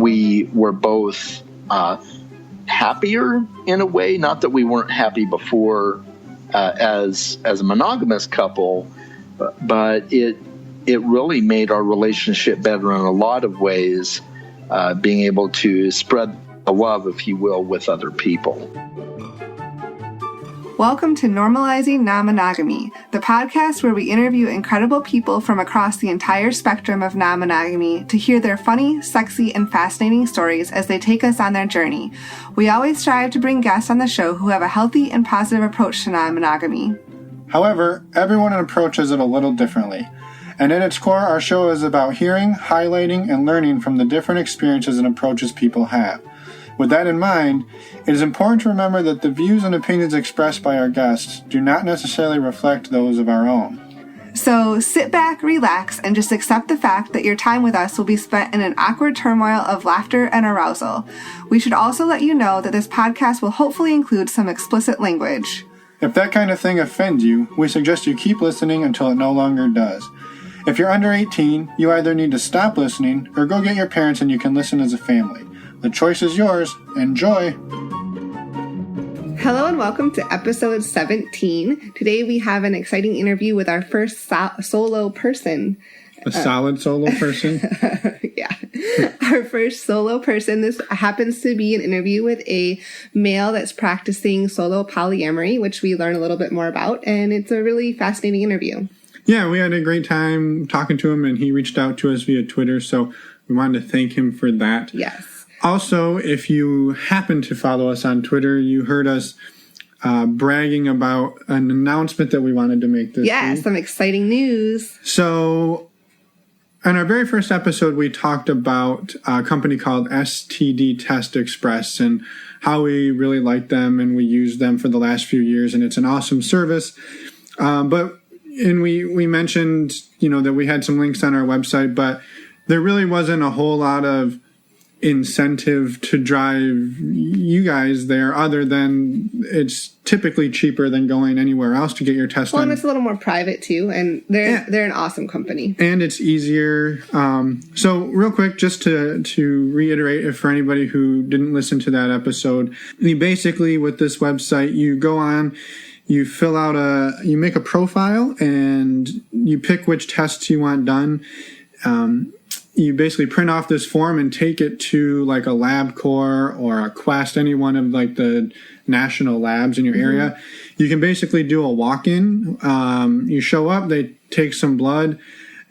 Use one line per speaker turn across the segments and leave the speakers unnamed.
we were both happier in a way. Not that we weren't happy before as a monogamous couple, but it really made our relationship better in a lot of ways, being able to spread the love, if you will, with other people.
Welcome to Normalizing Non-Monogamy, the podcast where we interview incredible people from across the entire spectrum of non-monogamy to hear their funny, sexy, and fascinating stories as they take us on their journey. We always strive to bring guests on the show who have a healthy and positive approach to non-monogamy.
However, everyone approaches it a little differently. And at its core, our show is about hearing, highlighting, and learning from the different experiences and approaches people have. With that in mind, it is important to remember that the views and opinions expressed by our guests do not necessarily reflect those of our own.
So sit back, relax, and just accept the fact that your time with us will be spent in an awkward turmoil of laughter and arousal. We should also let you know that this podcast will hopefully include some explicit language.
If that kind of thing offends you, we suggest you keep listening until it no longer does. If you're under 18, you either need to stop listening or go get your parents and you can listen as a family. The choice is yours. Enjoy!
Hello and welcome to episode 17. Today we have an exciting interview with our first solo person.
A solid solo person?
Yeah. Our first solo person. This happens to be an interview with a male that's practicing solo polyamory, which we learn a little bit more about, and it's a really fascinating interview.
Yeah, we had a great time talking to him, and he reached out to us via Twitter, so we wanted to thank him for that.
Yes.
Also, if you happen to follow us on Twitter, you heard us bragging about an announcement that we wanted to make this week.
Some exciting news.
So, in our very first episode, we talked about a company called STD Test Express and how we really like them, and we used them for the last few years, and it's an awesome service. But we mentioned, that we had some links on our website, but there really wasn't a whole lot of incentive to drive you guys there other than it's typically cheaper than going anywhere else to get your test done.
And it's a little more private too, and they're an awesome company. And
it's easier. So real quick, just to reiterate, if for anybody who didn't listen to that episode, basically with this website, you go on, you fill out you make a profile and you pick which tests you want done. You basically print off this form and take it to like a LabCorp or a Quest, any one of like the national labs in your area. You can basically do a walk-in. You show up, they take some blood,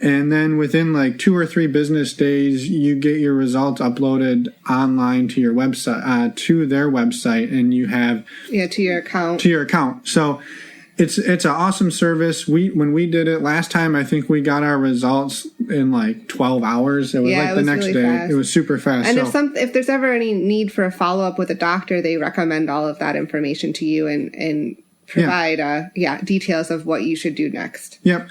and then within like 2 or 3 business days, you get your results uploaded online to your website, to their website, and you have
to your account.
So it's an awesome service. When we did it last time, I think we got our results in like 12 hours. It was the next really day. Fast. It was super fast.
And if there's ever any need for a follow-up with a doctor, they recommend all of that information to you and provide details of what you should do next.
Yep.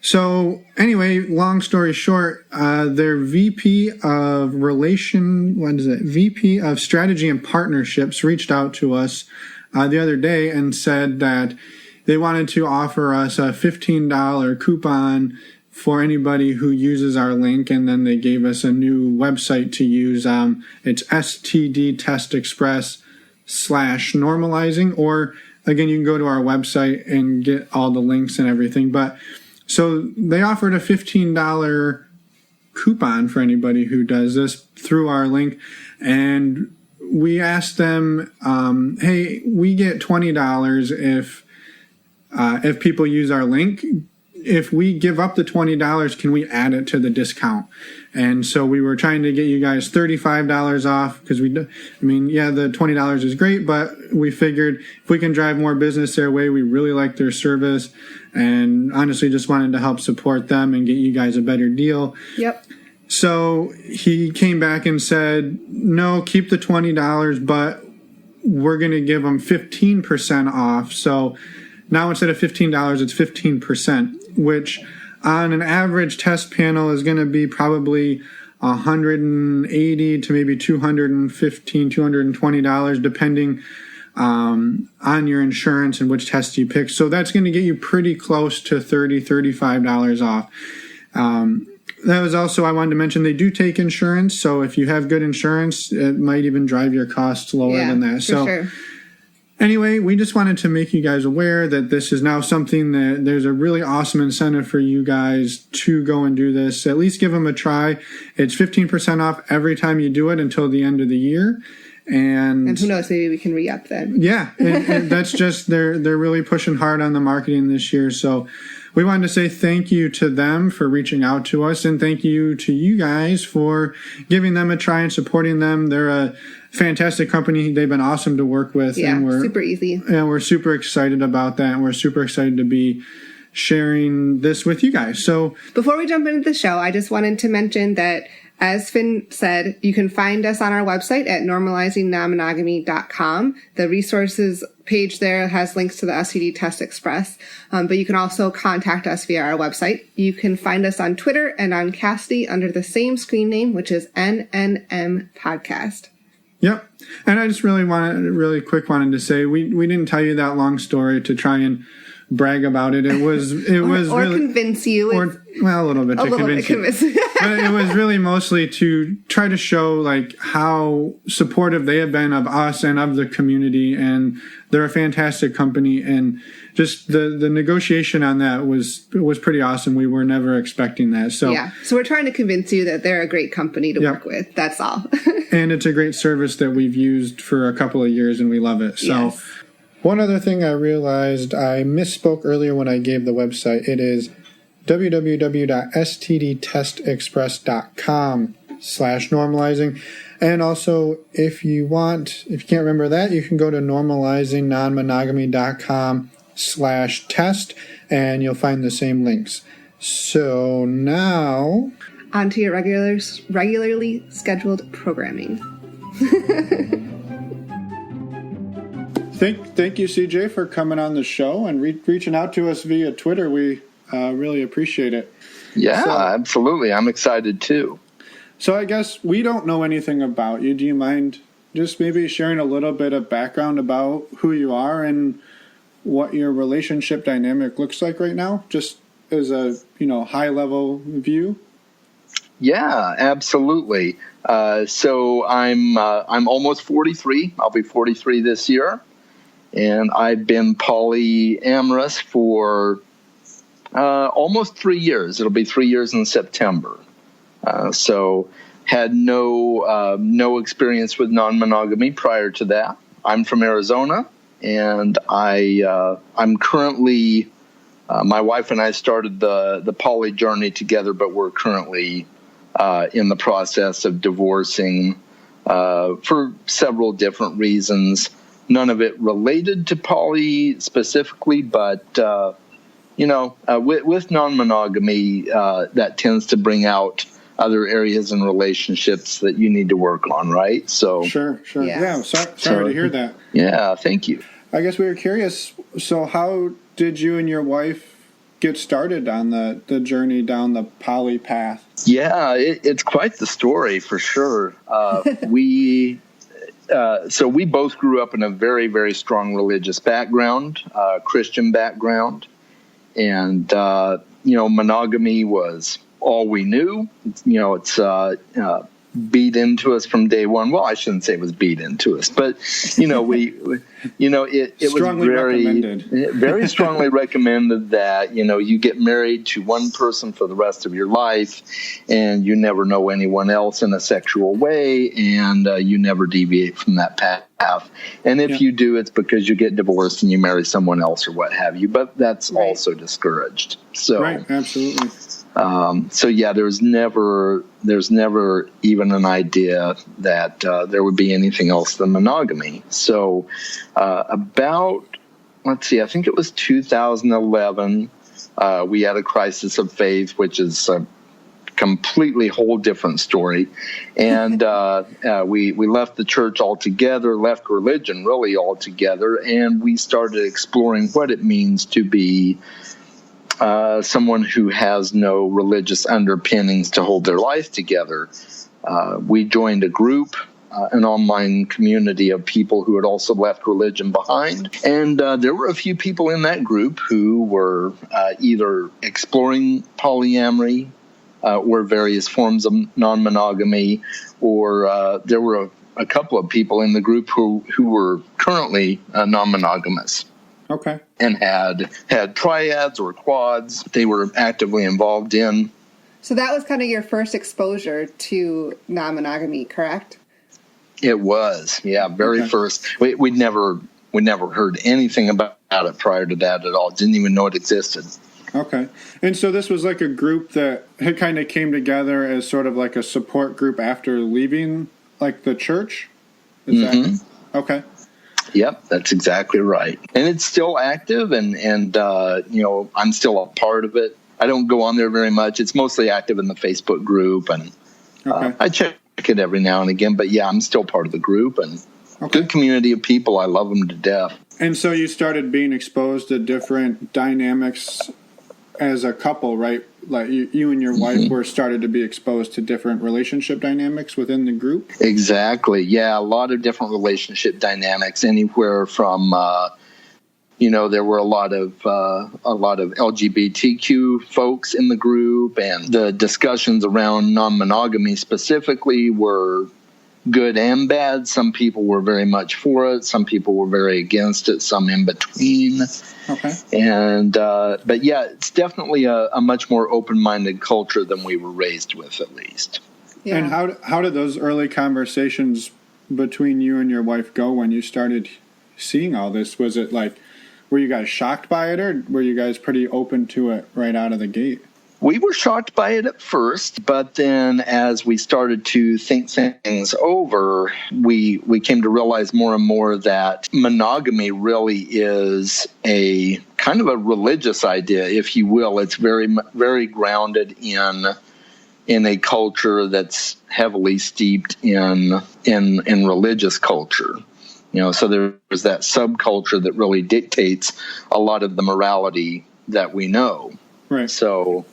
So anyway, long story short, their VP of Strategy and Partnerships reached out to us the other day and said that they wanted to offer us a $15 coupon for anybody who uses our link, and then they gave us a new website to use. It's STD Test Express /normalizing, or again, you can go to our website and get all the links and everything. But so they offered a $15 coupon for anybody who does this through our link, and we asked them, hey, we get $20 if people use our link. If we give up the $20, can we add it to the discount? And so we were trying to get you guys $35 off because the $20 is great, but we figured if we can drive more business their way, we really like their service, and honestly just wanted to help support them and get you guys a better deal.
Yep.
So he came back and said, no, keep the $20, but we're going to give them 15% off. So now instead of $15, it's 15%, which on an average test panel is going to be probably $180 to maybe $215, $220, depending on your insurance and which test you pick. So that's going to get you pretty close to $30, $35 off. that was also, I wanted to mention, they do take insurance. So if you have good insurance, it might even drive your costs lower than that. So
sure.
Anyway, we just wanted to make you guys aware that this is now something that there's a really awesome incentive for you guys to go and do this. At least give them a try. It's 15% off every time you do it until the end of the year. And
who knows, maybe we can re-up then.
Yeah, and that's just, they're really pushing hard on the marketing this year. So we wanted to say thank you to them for reaching out to us, and thank you to you guys for giving them a try and supporting them. They're a fantastic company. They've been awesome to work with.
Yeah,
and we're
super easy.
And we're super excited about that, and we're super excited to be sharing this with you guys. So
before we jump into the show, I just wanted to mention that, as Finn said, you can find us on our website at normalizingnonmonogamy.com. The resources page there has links to the STD Test Express, but you can also contact us via our website. You can find us on Twitter and on Castly under the same screen name, which is NNM Podcast.
Yep. And I just really wanted to say, we didn't tell you that long story to try and brag about it. It was
or really, convince you.
A little bit to convince you. But it was really mostly to try to show like how supportive they have been of us and of the community, and they're a fantastic company, and just the negotiation on that was pretty awesome. We were never expecting that. So
we're trying to convince you that they're a great company to work with. That's all.
And it's a great service that we've used for a couple of years, and we love it. So one other thing I realized, I misspoke earlier when I gave the website. It is www.stdtestexpress.com/normalizing. And also, if you can't remember that, you can go to normalizingnonmonogamy.com/test, and you'll find the same links. So now,
on to your regularly scheduled programming.
Thank you, CJ, for coming on the show and reaching out to us via Twitter. We really appreciate it.
Yeah, absolutely. I'm excited too.
So I guess we don't know anything about you. Do you mind just maybe sharing a little bit of background about who you are and what your relationship dynamic looks like right now, just as a high level view?
Yeah, absolutely. So I'm almost 43. I'll be 43 this year, and I've been polyamorous for almost 3 years. It'll be 3 years in September. So had no experience with non-monogamy prior to that. I'm from Arizona, and I'm currently my wife and I started the poly journey together, but we're currently in the process of divorcing for several different reasons. None of it related to poly specifically, but with non-monogamy, that tends to bring out other areas in relationships that you need to work on, right? So
sure. Yeah, sorry to hear that.
Yeah, thank you.
I guess we were curious. So, how did you and your wife get started on the journey down the poly path?
Yeah, it's quite the story for sure. We both grew up in a very, very strong religious background, Christian background, and monogamy was all we knew. It's beat into us from day one. Well, I shouldn't say it was beat into us, but it was very strongly recommended that you get married to one person for the rest of your life, and you never know anyone else in a sexual way, and you never deviate from that path. And if you do, it's because you get divorced and you marry someone else or what have you. But that's also discouraged. So
right, absolutely.
There's never even an idea that there would be anything else than monogamy. So I think it was 2011, we had a crisis of faith, which is a completely whole different story. And we left the church altogether, left religion really altogether, and we started exploring what it means to be someone who has no religious underpinnings to hold their life together. We joined a group, an online community of people who had also left religion behind. And there were a few people in that group who were either exploring polyamory or various forms of non-monogamy, or there were a couple of people in the group who were currently non-monogamous.
Okay.
And had triads or quads they were actively involved in.
So that was kind of your first exposure to non-monogamy, correct?
It was, yeah, very first. We'd never heard anything about it prior to that at all. Didn't even know it existed.
Okay. And so this was like a group that had kind of came together as sort of like a support group after leaving like the church? Is that okay?
Yep, that's exactly right. And it's still active, and I'm still a part of it. I don't go on there very much. It's mostly active in the Facebook group, and I check it every now and again. But, yeah, I'm still part of the group, and good community of people. I love them to death. And
so you started being exposed to different dynamics as a couple, right? Like you and your wife were started to be exposed to different relationship dynamics within the group?
Exactly. Yeah, a lot of different relationship dynamics, anywhere from, there were a lot of LGBTQ folks in the group, and the discussions around non-monogamy specifically were good and bad. Some people were very much for it. Some people were very against it. Some in between. Okay. And but yeah, it's definitely a much more open-minded culture than we were raised with, at least.
Yeah. And how did those early conversations between you and your wife go when you started seeing all this? Was it like, were you guys shocked by it, or were you guys pretty open to it right out of the gate?
We were shocked by it at first, but then as we started to think things over, we came to realize more and more that monogamy really is a kind of a religious idea, if you will. It's very, very grounded in a culture that's heavily steeped in religious culture. So there's that subculture that really dictates a lot of the morality that we know.
Right.
So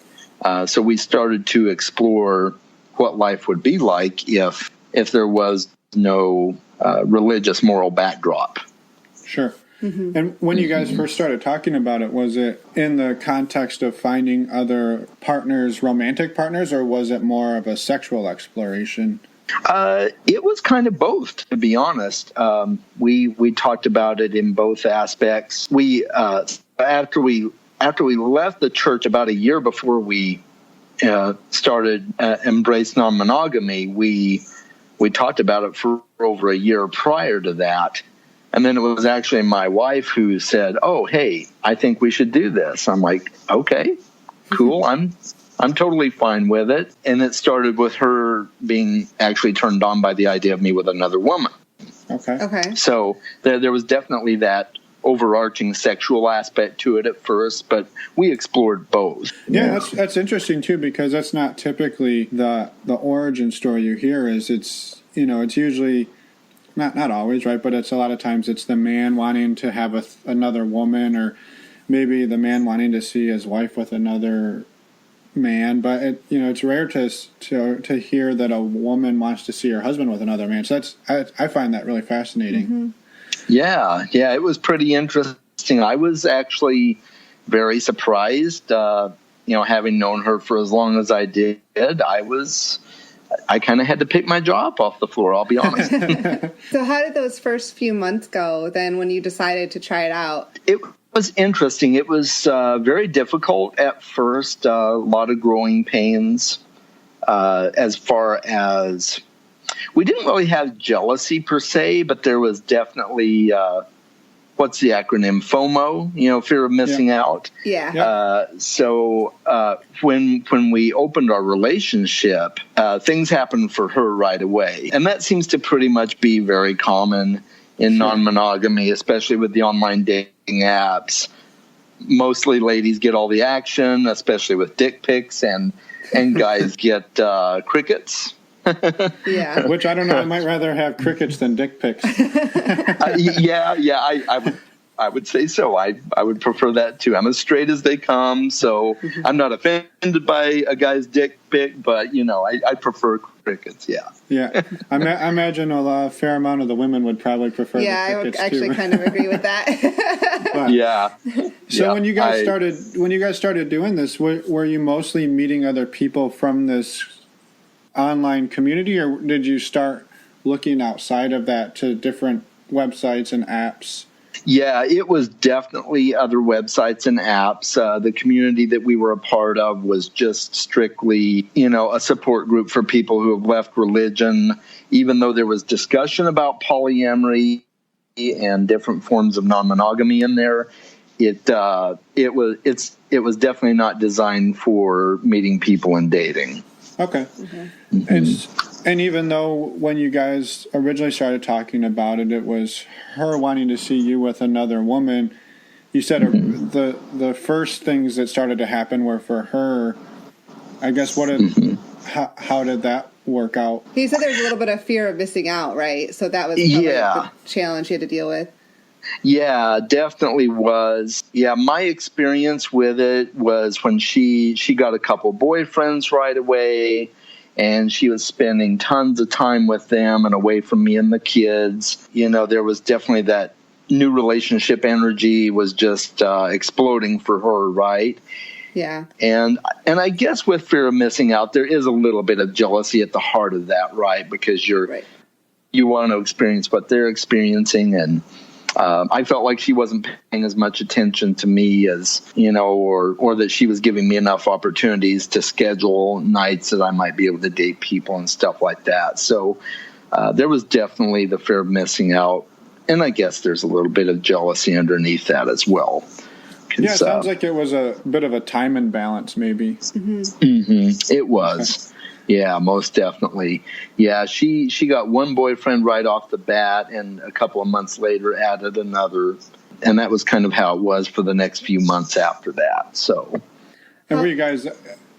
we started to explore what life would be like if there was no religious moral backdrop.
Sure. Mm-hmm. And when you guys first started talking about it, was it in the context of finding other partners, romantic partners, or was it more of a sexual exploration?
It was kind of both, to be honest. We talked about it in both aspects. After we left the church about a year before we started embrace non-monogamy, we talked about it for over a year prior to that. And then it was actually my wife who said, "Oh, hey, I think we should do this." I'm like, "Okay, cool. I'm totally fine with it." And it started with her being actually turned on by the idea of me with another woman.
Okay.
So there was definitely that overarching sexual aspect to it at first, but we explored both.
Yeah, that's interesting too, because that's not typically the origin story you hear. It's usually not always, right, but it's a lot of times it's the man wanting to have another woman, or maybe the man wanting to see his wife with another man. But it's rare to hear that a woman wants to see her husband with another man. So I find that really fascinating.
Mm-hmm.
Yeah, it was pretty interesting. I was actually very surprised, having known her for as long as I did. I kind of had to pick my jaw up off the floor, I'll be honest.
So how did those first few months go then when you decided to try it out?
It was interesting. It was very difficult at first, a lot of growing pains, as far as we didn't really have jealousy per se, but there was definitely, what's the acronym? FOMO, fear of missing out.
Yeah.
So when we opened our relationship, things happened for her right away. And that seems to pretty much be very common in non-monogamy, especially with the online dating apps. Mostly ladies get all the action, especially with dick pics, and guys get crickets.
Yeah.
Which I don't know. I might rather have crickets than dick pics.
I would say so. I would prefer that too. I'm as straight as they come, so I'm not offended by a guy's dick pic, but I prefer crickets, yeah.
Yeah, I imagine a fair amount of the women would probably prefer the
I would
crickets
actually
too.
kind of agree with that.
But,
Yeah.
So
Yeah,
when you guys started doing this, were you mostly meeting other people from this online community, or did you start looking outside of that to different websites and apps?
Yeah, it was definitely other websites and apps. The community that we were a part of was just strictly, a support group for people who have left religion, even though there was discussion about polyamory and different forms of non-monogamy in there. It was definitely not designed for meeting people and dating.
Okay. And even though when you guys originally started talking about it, it was her wanting to see you with another woman, you said the first things that started to happen were for her. I guess how did that work out?
He said there was a little bit of fear of missing out, right? So that was probably the challenge you had to deal with.
Yeah, definitely was. Yeah, my experience with it was when she got a couple boyfriends right away, and she was spending tons of time with them and away from me and the kids. There was definitely that new relationship energy was just exploding for her, right?
Yeah.
And I guess with fear of missing out, there is a little bit of jealousy at the heart of that, right? Because you want to experience what they're experiencing, and I felt like she wasn't paying as much attention to me as, or that she was giving me enough opportunities to schedule nights that I might be able to date people and stuff like that. So there was definitely the fear of missing out. And I guess there's a little bit of jealousy underneath that as well.
Yeah, it sounds like it was a bit of a time imbalance, maybe.
It was. Yeah, most definitely. Yeah, she got one boyfriend right off the bat, and a couple of months later added another. And that was kind of how it was for the next few months after that. So,
and were you guys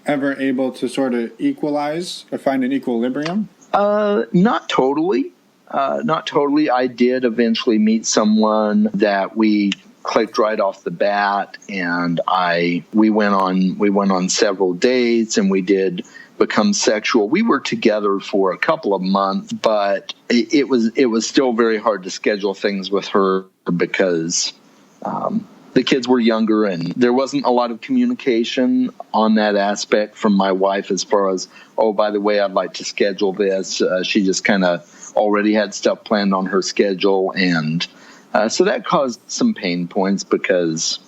ever able to sort of equalize or find an equilibrium?
Not totally. Not totally. I did eventually meet someone that we clicked right off the bat, and we went on several dates, and we did become sexual. We were together for a couple of months, but it was still very hard to schedule things with her because the kids were younger, and there wasn't a lot of communication on that aspect from my wife as far as, oh, by the way, I'd like to schedule this. She just kind of already had stuff planned on her schedule, and so that caused some pain points because,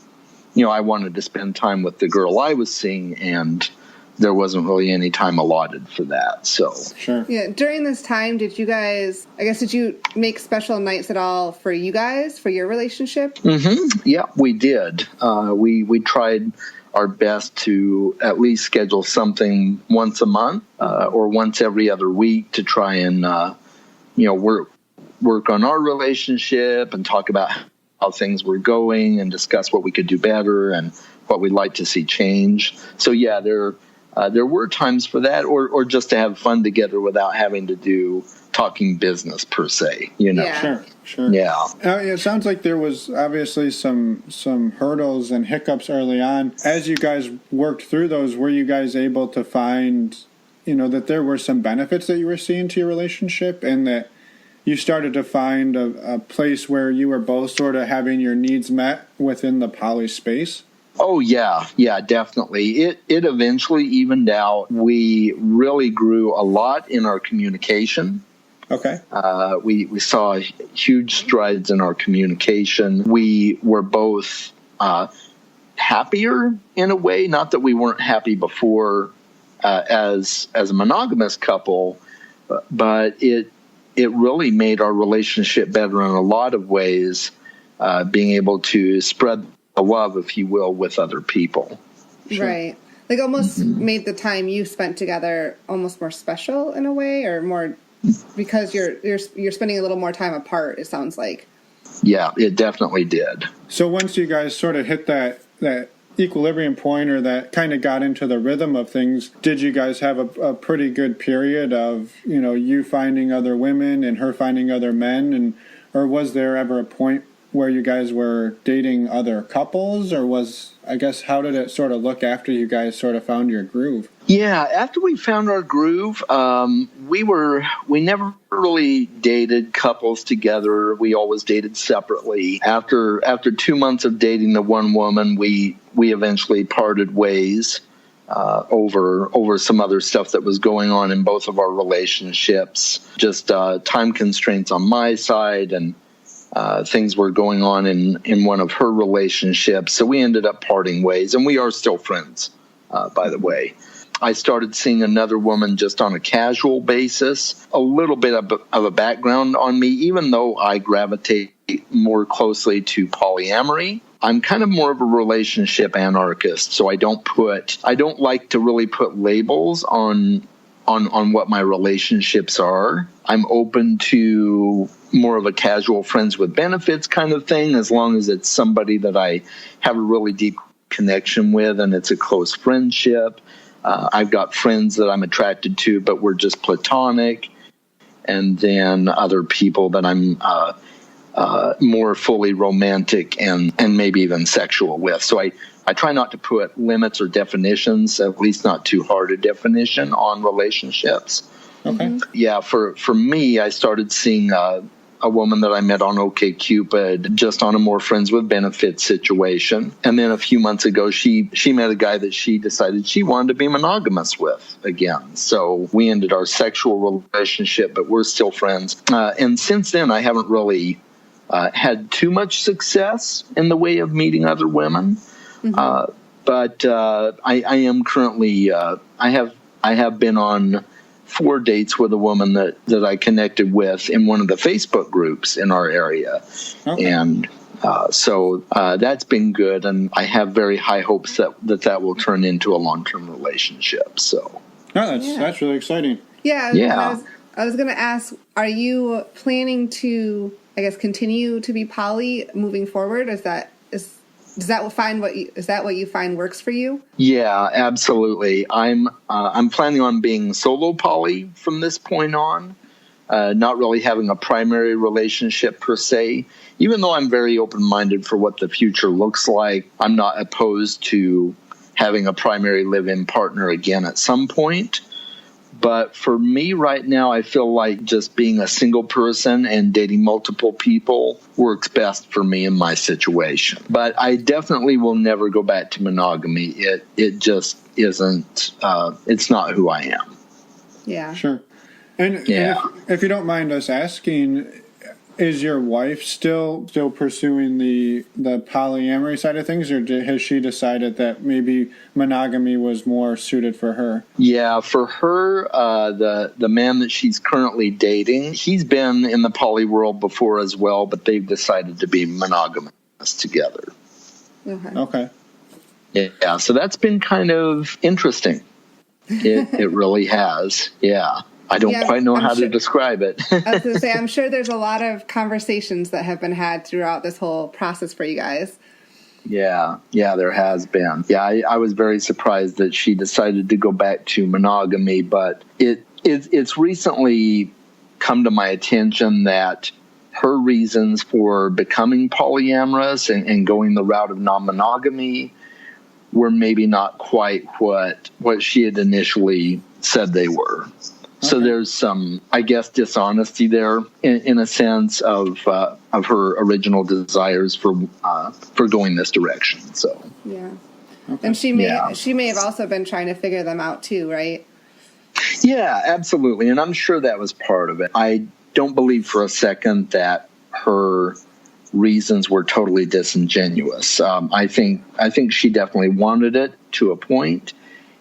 I wanted to spend time with the girl I was seeing, and there wasn't really any time allotted for that. So,
sure.
Yeah. During this time, did you make special nights at all for you guys, for your relationship?
Yeah, we did. We tried our best to at least schedule something once a month or once every other week to try and, work on our relationship and talk about how things were going and discuss what we could do better and what we'd like to see change. So, yeah, there were times for that, or just to have fun together without having to do talking business per se.
Yeah.
Sure.
Yeah.
It sounds like there was obviously some hurdles and hiccups early on. As you guys worked through those, were you guys able to find, that there were some benefits that you were seeing to your relationship, and that you started to find a place where you were both sort of having your needs met within the poly space?
Oh, yeah, definitely. It eventually evened out. We really grew a lot in our communication.
Okay.
We saw huge strides in our communication. We were both happier in a way, not that we weren't happy before as a monogamous couple, but it really made our relationship better in a lot of ways, being able to spread the love, if you will, with other people.
Sure. Right. Like almost made the time you spent together almost more special in a way, or more because you're spending a little more time apart, it sounds like.
Yeah, it definitely did.
So once you guys sort of hit that equilibrium point, or that kind of got into the rhythm of things, did you guys have a pretty good period of, you finding other women and her finding other men, or was there ever a point where you guys were dating other couples, or how did it sort of look after you guys sort of found your groove?
Yeah, after we found our groove, we never really dated couples together. We always dated separately. After 2 months of dating the one woman, we eventually parted ways over some other stuff that was going on in both of our relationships. Just time constraints on my side, and things were going on in one of her relationships. So we ended up parting ways, and we are still friends, by the way. I started seeing another woman just on a casual basis. A little bit of a background on me, even though I gravitate more closely to polyamory. I'm kind of more of a relationship anarchist, so I don't like to really put labels on what my relationships are. I'm open to more of a casual friends with benefits kind of thing, as long as it's somebody that I have a really deep connection with and it's a close friendship. I've got friends that I'm attracted to, but we're just platonic. And then other people that I'm more fully romantic and maybe even sexual with. So I try not to put limits or definitions, at least not too hard a definition, on relationships.
Okay.
Yeah, for me, I started seeing a woman that I met on OkCupid just on a more friends with benefits situation. And then a few months ago, she met a guy that she decided she wanted to be monogamous with again. So we ended our sexual relationship, but we're still friends. And since then, I haven't really had too much success in the way of meeting other women. Mm-hmm. But I am currently, I have been on 4 dates with a woman that I connected with in one of the Facebook groups in our area. Okay. And so that's been good, and I have very high hopes that will turn into a long-term relationship. So
that's really exciting.
Yeah. I was going to ask, are you planning to, I guess, continue to be poly moving forward? Is that what you find works for you?
Yeah, absolutely. I'm planning on being solo poly from this point on, not really having a primary relationship per se. Even though I'm very open-minded for what the future looks like, I'm not opposed to having a primary live-in partner again at some point. But for me right now, I feel like just being a single person and dating multiple people works best for me in my situation. But I definitely will never go back to monogamy. It just isn't, it's not who I am.
Yeah.
Sure. And if you don't mind us asking, is your wife still pursuing the polyamory side of things, or has she decided that maybe monogamy was more suited for her? Yeah,
for her, the man that she's currently dating, he's been in the poly world before as well, but they've decided to be monogamous together.
Okay.
Yeah, so that's been kind of interesting. It really has. Yeah. I don't quite know how to describe it.
I was going to say, I'm sure there's a lot of conversations that have been had throughout this whole process for you guys.
Yeah, there has been. Yeah, I was very surprised that she decided to go back to monogamy, but it's recently come to my attention that her reasons for becoming polyamorous and going the route of non-monogamy were maybe not quite what she had initially said they were. So there's some, I guess, dishonesty there in a sense of her original desires for going this direction. So
yeah, and she may have also been trying to figure them out too, right?
Yeah, absolutely, and I'm sure that was part of it. I don't believe for a second that her reasons were totally disingenuous. I think she definitely wanted it to a point,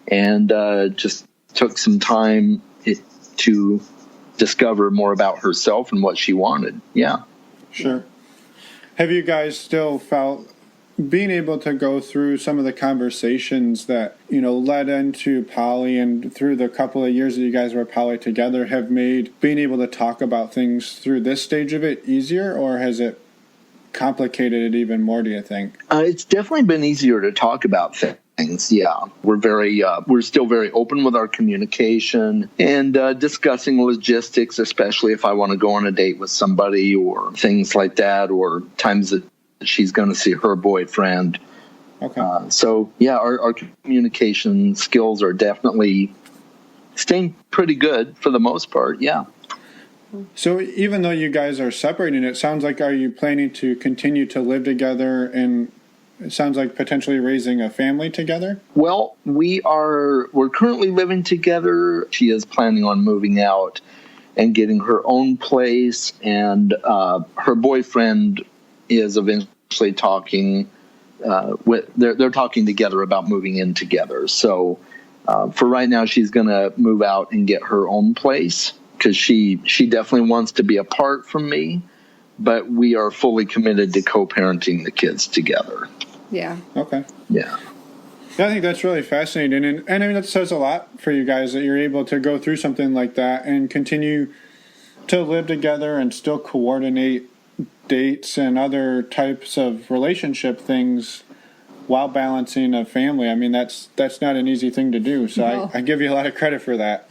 and just took some time to discover more about herself and what she wanted. Yeah.
Sure. Have you guys still felt being able to go through some of the conversations that, led into poly, and through the couple of years that you guys were poly together, have made being able to talk about things through this stage of it easier, or has it complicated it even more, do you think?
It's definitely been easier to talk about things. things. Yeah, we're still very open with our communication and discussing logistics, especially if I want to go on a date with somebody or things like that, or times that she's going to see her boyfriend.
Okay.
So yeah, our communication skills are definitely staying pretty good for the most part. Yeah.
So even though you guys are separating, it sounds like, are you planning to continue to live together, and it sounds like potentially raising a family together?
Well, we're currently living together. She is planning on moving out and getting her own place, and her boyfriend is eventually talking they're talking together about moving in together. So for right now, she's going to move out and get her own place, because she definitely wants to be apart from me, but we are fully committed to co-parenting the kids together.
Yeah.
Okay.
Yeah.
I think that's really fascinating, and I mean, that says a lot for you guys that you're able to go through something like that and continue to live together and still coordinate dates and other types of relationship things while balancing a family. I mean, that's not an easy thing to do, so no. I give you a lot of credit for that.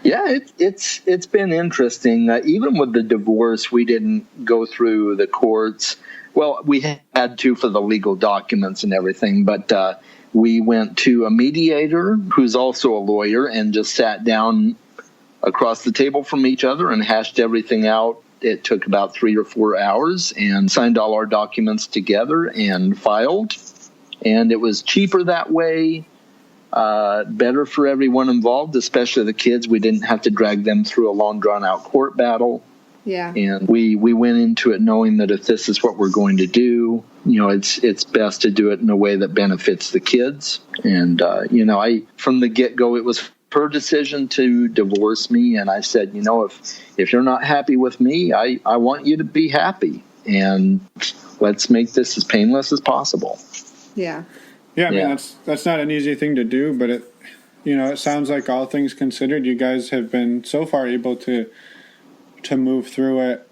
Yeah, it's been interesting. Even with the divorce, we didn't go through the courts. Well, we had to for the legal documents and everything, but we went to a mediator who's also a lawyer and just sat down across the table from each other and hashed everything out. It took about 3 or 4 hours, and signed all our documents together and filed. And it was cheaper that way. Better for everyone involved, especially the kids. We didn't have to drag them through a long, drawn-out court battle.
Yeah. And
we went into it knowing that if this is what we're going to do, it's best to do it in a way that benefits the kids. And, from the get-go, it was her decision to divorce me. And I said, if you're not happy with me, I want you to be happy. And let's make this as painless as possible.
Yeah.
Yeah, I mean, that's not an easy thing to do, but it sounds like, all things considered, you guys have been so far able to move through it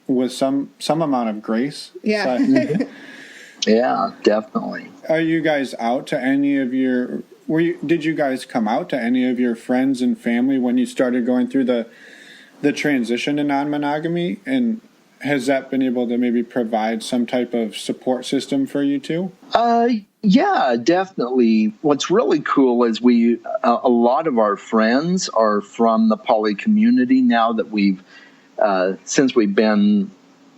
with some amount of grace.
Yeah.
So,
yeah, definitely.
Are you guys out to any of your? Did you guys come out to any of your friends and family when you started going through the transition to non-monogamy? And has that been able to maybe provide some type of support system for you too?
Yeah, definitely. What's really cool is a lot of our friends are from the poly community now that since we've been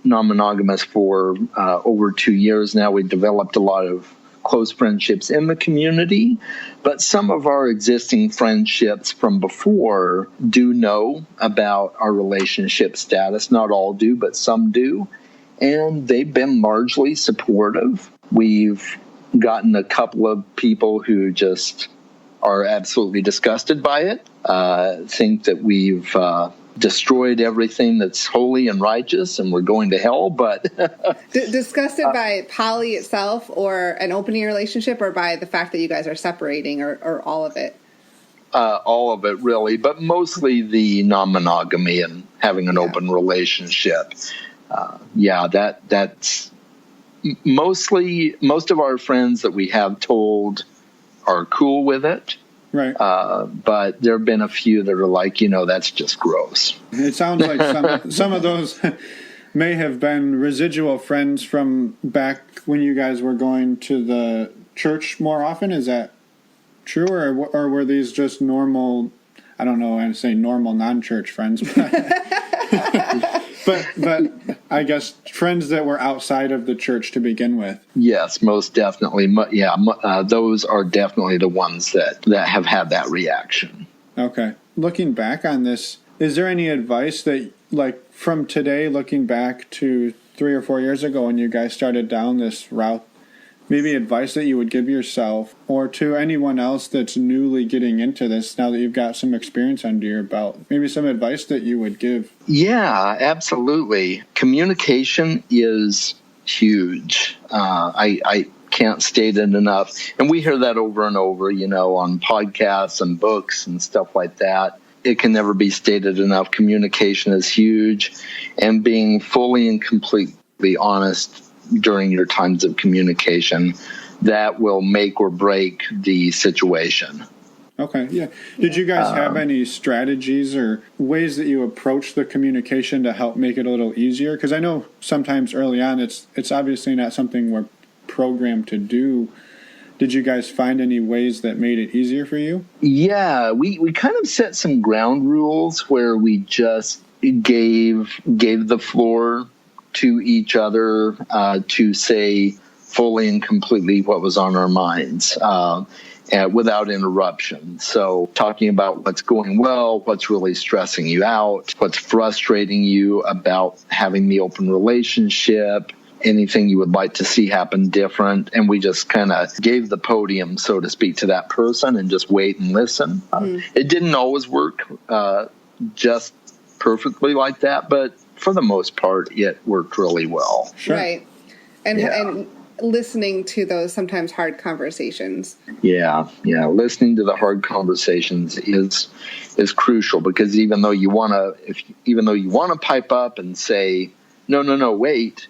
non-monogamous for over 2 years now. We've developed a lot of close friendships in the community, but some of our existing friendships from before do know about our relationship status. Not all do, but some do, and they've been largely supportive. We've gotten a couple of people who just are absolutely disgusted by it, think that we've destroyed everything that's holy and righteous and we're going to hell. But
disgusted by poly itself, or an opening relationship, or by the fact that you guys are separating, or all of it?
All of it, really, but mostly the non-monogamy and having an open relationship. That's mostly, most of our friends that we have told are cool with it.
Right.
But there have been a few that are like, that's just gross.
It sounds like some of those may have been residual friends from back when you guys were going to the church more often. Is that true? Or were these just normal, I don't know how to say normal non-church friends, but I guess friends that were outside of the church to begin with?
Yes, most definitely. Those are definitely the ones that have had that reaction.
Okay. Looking back on this, is there any advice that, like, from today, looking back to 3 or 4 years ago when you guys started down this route, maybe advice that you would give yourself or to anyone else that's newly getting into this now that you've got some experience under your belt? Maybe some advice that you would give? Yeah,
absolutely. Communication is huge. I can't state it enough. And we hear that over and over, on podcasts and books and stuff like that. It can never be stated enough. Communication is huge. And being fully and completely honest during your times of communication, that will make or break the situation.
Okay, yeah. Did you guys have any strategies or ways that you approach the communication to help make it a little easier? Because I know sometimes early on it's obviously not something we're programmed to do. Did you guys find any ways that made it easier for you?
Yeah, we kind of set some ground rules where we just gave the floor to each other to say fully and completely what was on our minds. Without interruption. So talking about what's going well, what's really stressing you out, what's frustrating you about having the open relationship, anything you would like to see happen different. And we just kind of gave the podium, so to speak, to that person and just wait and listen. It didn't always work just perfectly like that, but for the most part, it worked really well.
Sure. Right. And listening to those sometimes hard conversations. Yeah.
Listening to the hard conversations is crucial, because even though you want to pipe up and say, no, wait,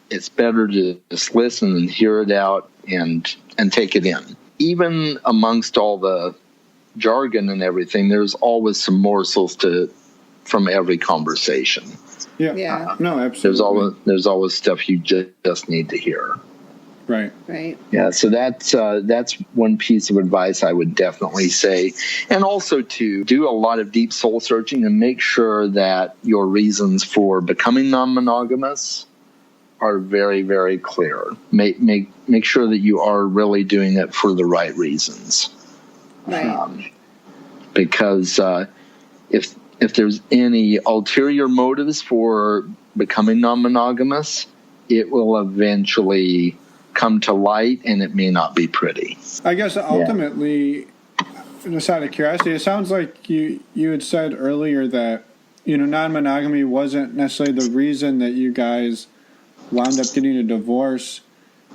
it's better to just listen and hear it out and take it in. Even amongst all the jargon and everything, there's always some morsels from every conversation.
Yeah. No, absolutely.
There's always stuff you just need to hear.
Right.
Yeah, so that's one piece of advice I would definitely say. And also to do a lot of deep soul searching and make sure that your reasons for becoming non-monogamous are very, very clear. Make sure that you are really doing it for the right reasons.
Right.
Because if there's any ulterior motives for becoming non-monogamous, it will eventually come to light, and it may not be pretty.
I guess ultimately, just out of curiosity, it sounds like you had said earlier that non-monogamy wasn't necessarily the reason that you guys wound up getting a divorce.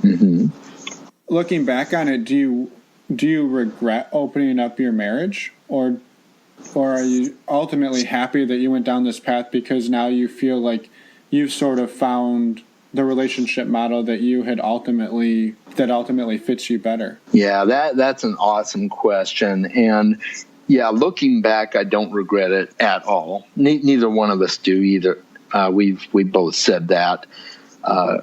Mm-hmm.
Looking back on it, do you regret opening up your marriage, or are you ultimately happy that you went down this path because now you feel like you've sort of found the relationship model that ultimately fits you better?
Yeah, that's an awesome question. And yeah, looking back, I don't regret it at all. Neither one of us do either. We've both said that.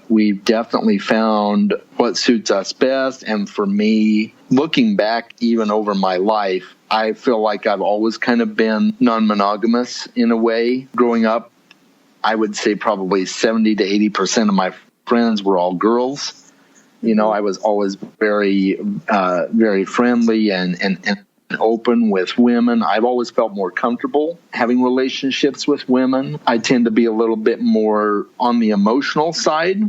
We've definitely found what suits us best. And for me, looking back even over my life, I feel like I've always kind of been non-monogamous in a way. Growing up, I would say probably 70 to 80% of my friends were all girls. I was always very, very friendly and open with women. I've always felt more comfortable having relationships with women. I tend to be a little bit more on the emotional side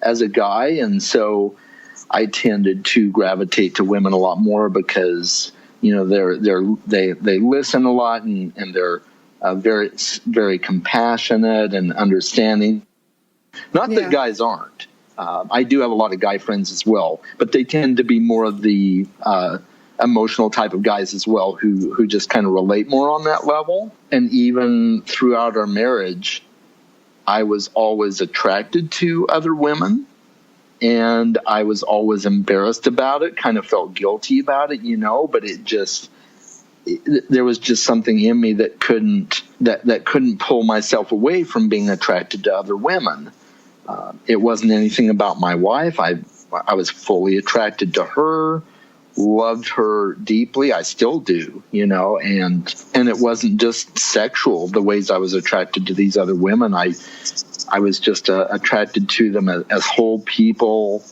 as a guy, and so I tended to gravitate to women a lot more because they listen a lot and they're very, very compassionate and understanding. Not that guys aren't. I do have a lot of guy friends as well, but they tend to be more of the emotional type of guys as well who just kind of relate more on that level. And even throughout our marriage, I was always attracted to other women, and I was always embarrassed about it, kind of felt guilty about it, but there was just something in me that couldn't pull myself away from being attracted to other women. It wasn't anything about my wife. I was fully attracted to her, loved her deeply. I still do, and it wasn't just sexual, the ways I was attracted to these other women. I was just attracted to them as whole people.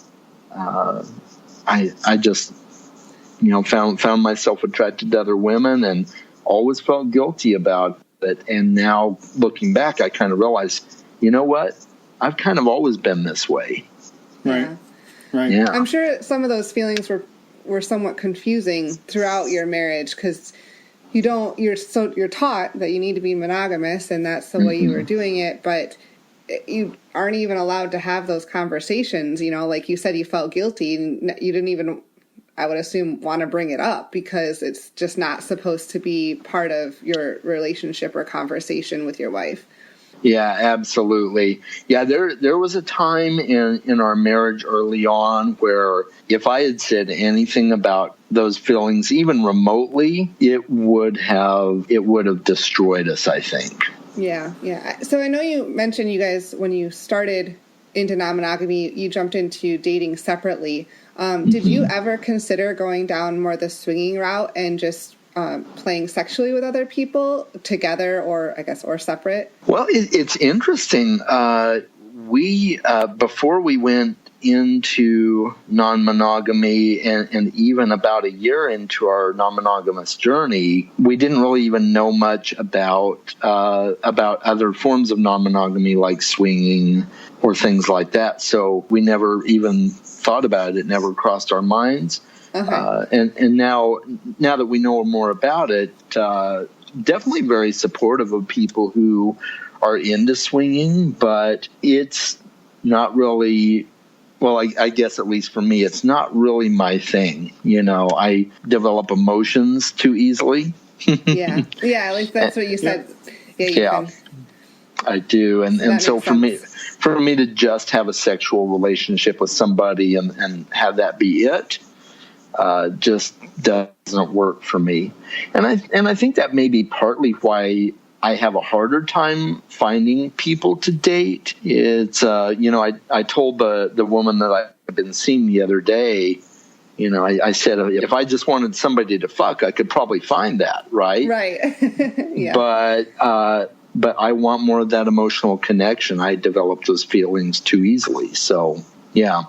I just found myself attracted to other women and always felt guilty about it. And now looking back, I kind of realized, you know what? I've kind of always been this way.
Right.
Yeah.
I'm sure some of those feelings were somewhat confusing throughout your marriage, because you're taught that you need to be monogamous, and that's the way you were doing it, but you aren't even allowed to have those conversations. Like you said, you felt guilty, and you didn't even, I would assume, want to bring it up because it's just not supposed to be part of your relationship or conversation with your wife.
Yeah, absolutely. Yeah, there was a time in our marriage early on where if I had said anything about those feelings, even remotely, it would have destroyed us, I think.
Yeah. So I know you mentioned you guys, when you started into non-monogamy, you jumped into dating separately. Did you ever consider going down more the swinging route and just playing sexually with other people together, or separate?
Well, it's interesting. We before we went into non-monogamy and even about a year into our non-monogamous journey, we didn't really even know much about other forms of non-monogamy like swinging or things like that. So we never even thought about it. It never crossed our minds. And now that we know more about it, definitely very supportive of people who are into swinging, but it's not really, well, I guess at least for me, it's not really my thing. I develop emotions too easily.
Yeah, at least that's what you said.
Yeah, I do. And so for me to just have a sexual relationship with somebody and have that be it, just doesn't work for me. And I think that may be partly why I have a harder time finding people to date. It's, I told the woman that I've been seeing the other day, I said, if I just wanted somebody to fuck, I could probably find that. Right.
Right. Yeah.
But I want more of that emotional connection. I develop those feelings too easily. So, yeah.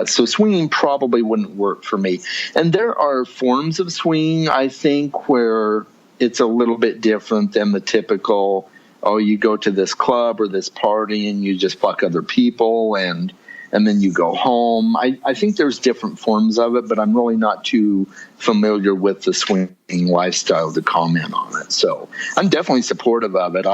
So swinging probably wouldn't work for me. And there are forms of swinging, I think, where it's a little bit different than the typical, you go to this club or this party and you just fuck other people and then you go home. I think there's different forms of it, but I'm really not too familiar with the swinging lifestyle to comment on it. So I'm definitely supportive of it.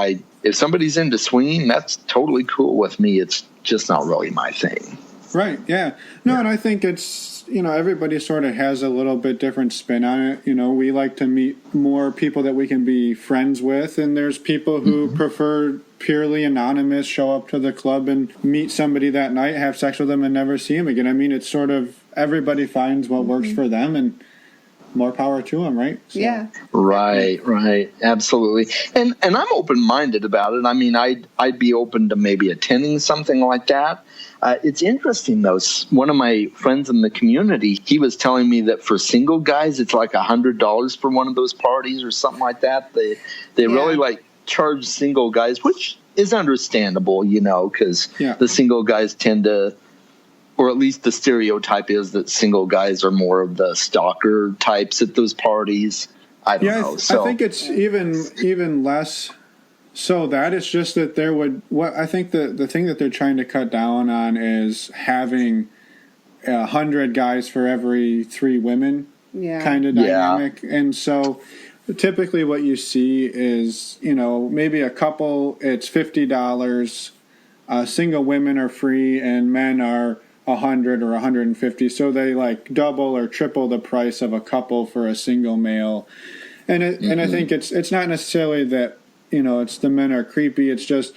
If somebody's into swinging, that's totally cool with me. It's just not really my thing.
Right, yeah. No, and I think it's, everybody sort of has a little bit different spin on it. We like to meet more people that we can be friends with, and there's people who prefer purely anonymous, show up to the club and meet somebody that night, have sex with them, and never see them again. I mean, it's sort of everybody finds what works for them, and more power to them, right? So.
Yeah.
Right. Absolutely. And I'm open-minded about it. I mean, I'd be open to maybe attending something like that. It's interesting, though. One of my friends in the community, he was telling me that for single guys, it's like $100 for one of those parties or something like that. They really charge single guys, which is understandable, because the single guys tend to, or at least the stereotype is that single guys are more of the stalker types at those parties. I don't know. So
I think it's even less. So that it's just that I think the thing that they're trying to cut down on is having 100 guys for every 3 women kind of dynamic. And so typically what you see is, maybe a couple, it's $50, single women are free and men are 100 or 150. So they double or triple the price of a couple for a single male. And I think it's not necessarily that, it's the men are creepy. It's just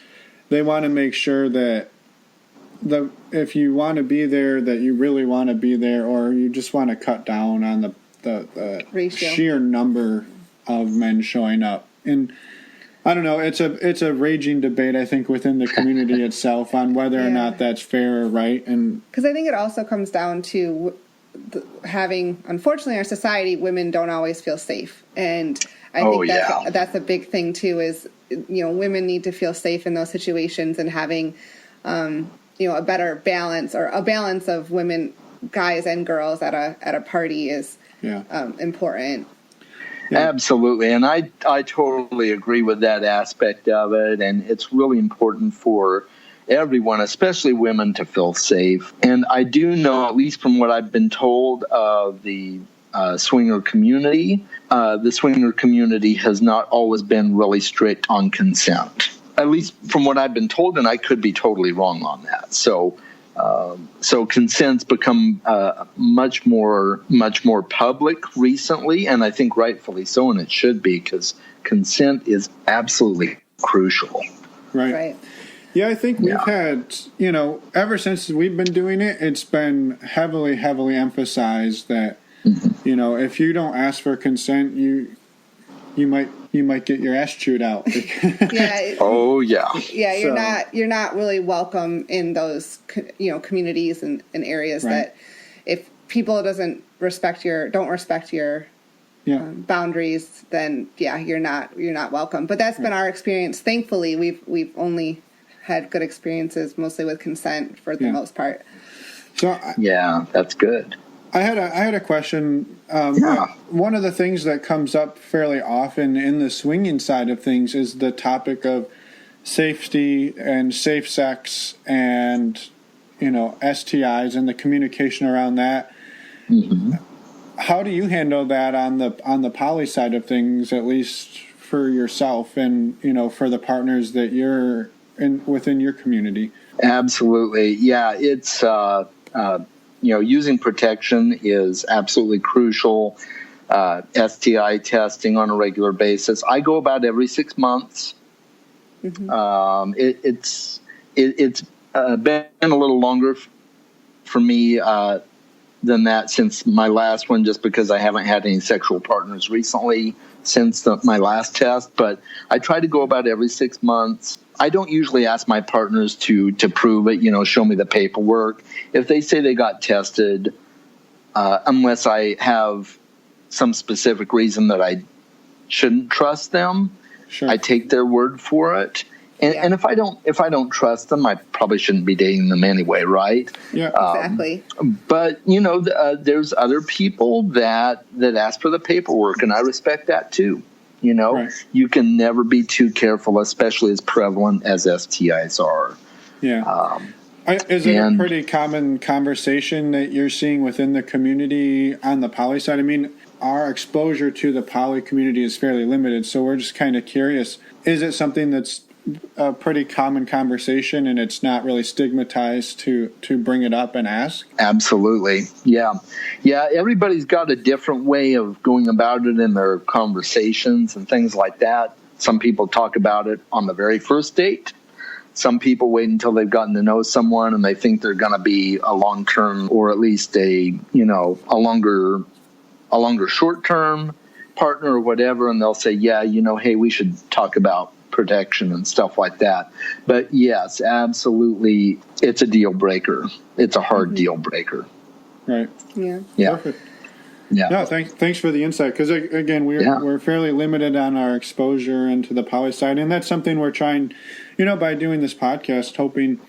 they want to make sure that if you want to be there, that you really want to be there, or you just want to cut down on the sheer number of men showing up. And I don't know. It's a raging debate, I think, within the community itself on whether or not that's fair or right. And
because I think it also comes down to having, unfortunately, in our society, women don't always feel safe. And I think that's a big thing, too, is, women need to feel safe in those situations, and having, a better balance, or a balance of women, guys and girls at a party is important.
Yeah. Absolutely. And I totally agree with that aspect of it. And it's really important for everyone, especially women, to feel safe. And I do know, at least from what I've been told of the swinger community, the swinger community has not always been really strict on consent, at least from what I've been told, and I could be totally wrong on that. So consent's become much more public recently, and I think rightfully so, and it should be, because consent is absolutely crucial.
Right.
Yeah, I think we've had, ever since we've been doing it, it's been heavily, heavily emphasized that, if you don't ask for consent, you might get your ass chewed out.
Yeah.
Oh yeah.
Yeah, you're not really welcome in those communities and areas that if people don't respect your boundaries, then you're not welcome. But that's been our experience. Thankfully, we've only had good experiences, mostly with consent for the most part.
So
that's good.
I had a question. One of the things that comes up fairly often in the swinging side of things is the topic of safety and safe sex and STIs and the communication around that. Mm-hmm. How do you handle that on the poly side of things, at least for yourself and for the partners that you're within your community?
Absolutely, yeah. It's using protection is absolutely crucial. STI testing on a regular basis. I go about every 6 months. Mm-hmm. It's been a little longer for me than that since my last one, just because I haven't had any sexual partners recently since my last test. But I try to go about every 6 months. I don't usually ask my partners to prove it, show me the paperwork. If they say they got tested, unless I have some specific reason that I shouldn't trust them, sure, I take their word for it. And if I don't trust them, I probably shouldn't be dating them anyway, right?
Yeah, exactly.
But there's other people that ask for the paperwork, and I respect that too. Right. You can never be too careful, especially as prevalent as STIs are.
Yeah. Is it a pretty common conversation that you're seeing within the community on the poly side? I mean, our exposure to the poly community is fairly limited, so we're just kind of curious. Is it something that's a pretty common conversation and it's not really stigmatized to bring it up and ask?
Absolutely. Yeah. Everybody's got a different way of going about it in their conversations and things like that. Some people talk about it on the very first date. Some people wait until they've gotten to know someone and they think they're going to be a long-term, or at least a longer short-term partner or whatever, and they'll say, hey, we should talk about protection and stuff like that. But yes, absolutely, it's a deal breaker. It's a hard deal breaker.
Right.
Yeah.
Perfect.
Yeah.
No, thanks for the insight, because again, we're fairly limited on our exposure into the poly side, and that's something we're trying, by doing this podcast, hoping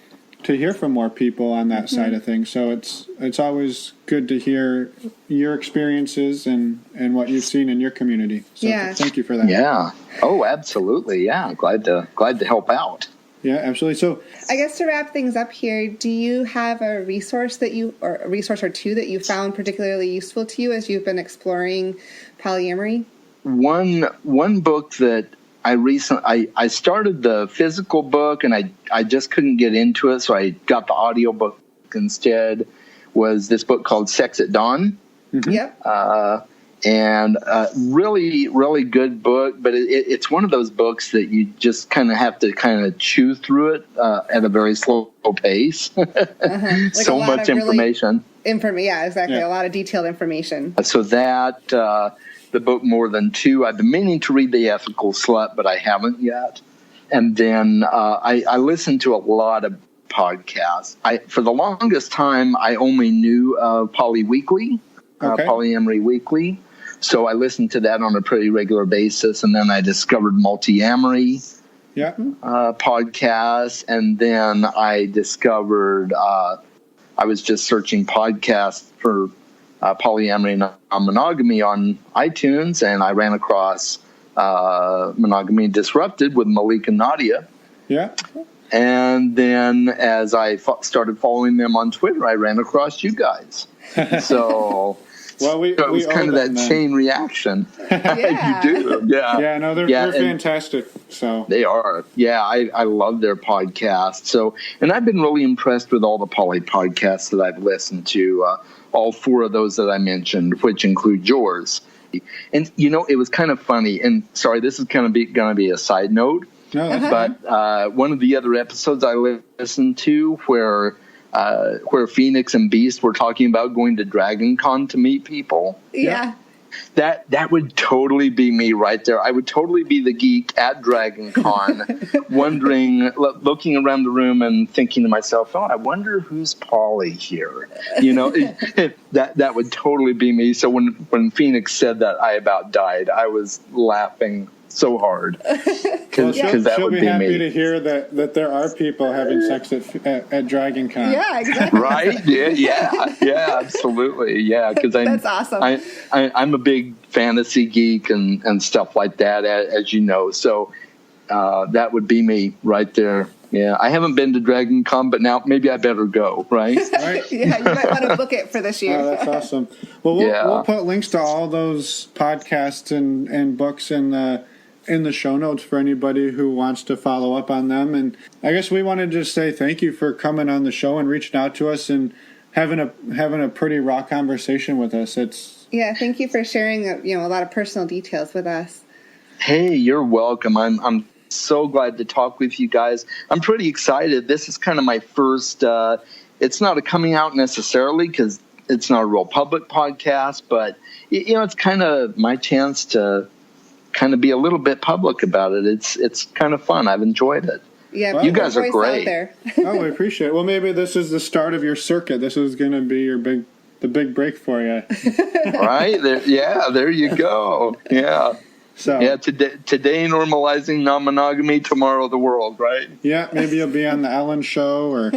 to hear from more people on that side of things. So it's always good to hear your experiences and what you've seen in your community. So thank you for that.
Yeah. Oh, absolutely. Yeah. Glad to help out.
Yeah, absolutely. So
I guess to wrap things up here, do you have a resource or a resource or two that you found particularly useful to you as you've been exploring polyamory?
One book that I started the physical book and I just couldn't get into it, so I got the audio book instead, was this book called Sex at Dawn.
Mm-hmm. Yep.
And really, really good book, but it's one of those books that you just kind of have to chew through it at a very slow pace. Like so much information.
Yeah, exactly. Yeah. A lot of detailed information.
So that, the book More Than Two, I've been meaning to read The Ethical Slut, but I haven't yet. And then I listen to a lot of podcasts. For the longest time, I only knew Poly Weekly, Polyamory Weekly. So I listened to that on a pretty regular basis, and then I discovered Multiamory podcast, and then I discovered I was just searching podcasts for polyamory and non-monogamy on iTunes, and I ran across Monogamy Disrupted with Malik and Nadia.
Yeah.
And then as I started following them on Twitter, I ran across you guys. So...
Well,
it was kind of that chain reaction. You do,
yeah. No, they're fantastic. So
they are. Yeah, I love their podcast. So, and I've been really impressed with all the poly podcasts that I've listened to. All four of those that I mentioned, which include yours. And it was kind of funny. And sorry, this is going to be a side note.
No, that's
but one of the other episodes I listened to where Phoenix and Beast were talking about going to Dragon Con to meet people.
Yeah.
That would totally be me right there. I would totally be the geek at Dragon Con, wondering, looking around the room and thinking to myself, oh, I wonder who's Polly here. That would totally be me. So when Phoenix said that, I about died. I was laughing so hard because that would be me. She'll be
happy to hear that there are people having sex at Dragon Con.
Yeah, exactly.
Right? Yeah, absolutely. Yeah, because
that's awesome.
I'm a big fantasy geek and stuff like that, as you know. So that would be me right there. Yeah, I haven't been to Dragon Con, but now maybe I better go, right?
Right.
Yeah, you might want to book it for this year.
Oh, that's awesome. Well, we'll put links to all those podcasts and books in the show notes for anybody who wants to follow up on them. And I guess we want to just say thank you for coming on the show and reaching out to us and having a pretty raw conversation with us.
Thank you for sharing a lot of personal details with us.
Hey, you're welcome. I'm so glad to talk with you guys. I'm pretty excited. This is kind of my first, it's not a coming out necessarily because it's not a real public podcast, but it's kind of my chance to kind of be a little bit public about it. It's kind of fun. I've enjoyed it.
Yeah,
you guys are great.
Oh, we appreciate it. Well, maybe this is the start of your circuit. This is going to be the big break for you.
Right? There you go. Yeah.
So
today normalizing non-monogamy, tomorrow the world, right?
Yeah, maybe you'll be on the Ellen Show, or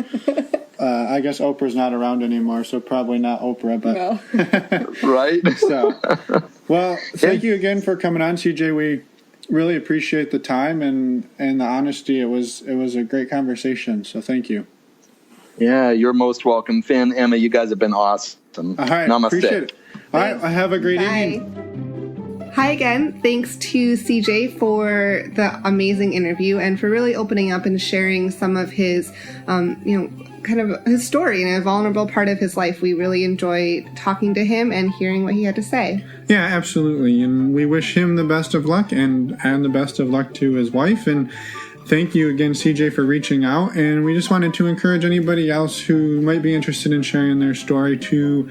I guess Oprah's not around anymore, so probably not Oprah, but
no. Right.
So, well, thank you again for coming on, CJ. We really appreciate the time and the honesty. It was a great conversation, so thank you.
Yeah, you're most welcome, Finn, Emma. You guys have been awesome.
All right,
namaste.
Appreciate it. All right, have a great evening.
Hi again. Thanks to CJ for the amazing interview and for really opening up and sharing some of his, kind of his story and a vulnerable part of his life. We really enjoyed talking to him and hearing what he had to say.
Yeah, absolutely. And we wish him the best of luck and the best of luck to his wife. And thank you again, CJ, for reaching out. And we just wanted to encourage anybody else who might be interested in sharing their story to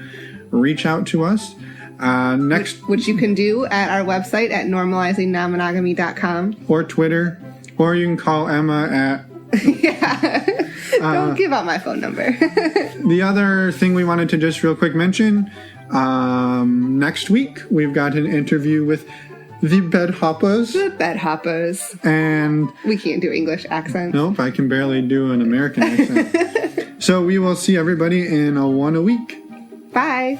reach out to us.
Which you can do at our website at normalizingnonmonogamy.com.
Or Twitter. Or you can call Emma at...
Yeah. Don't give out my phone number.
The other thing we wanted to just real quick mention, next week we've got an interview with the Bed Hoppers.
The Bed Hoppers.
And...
we can't do English accents.
Nope, I can barely do an American accent. So we will see everybody in a week.
Bye.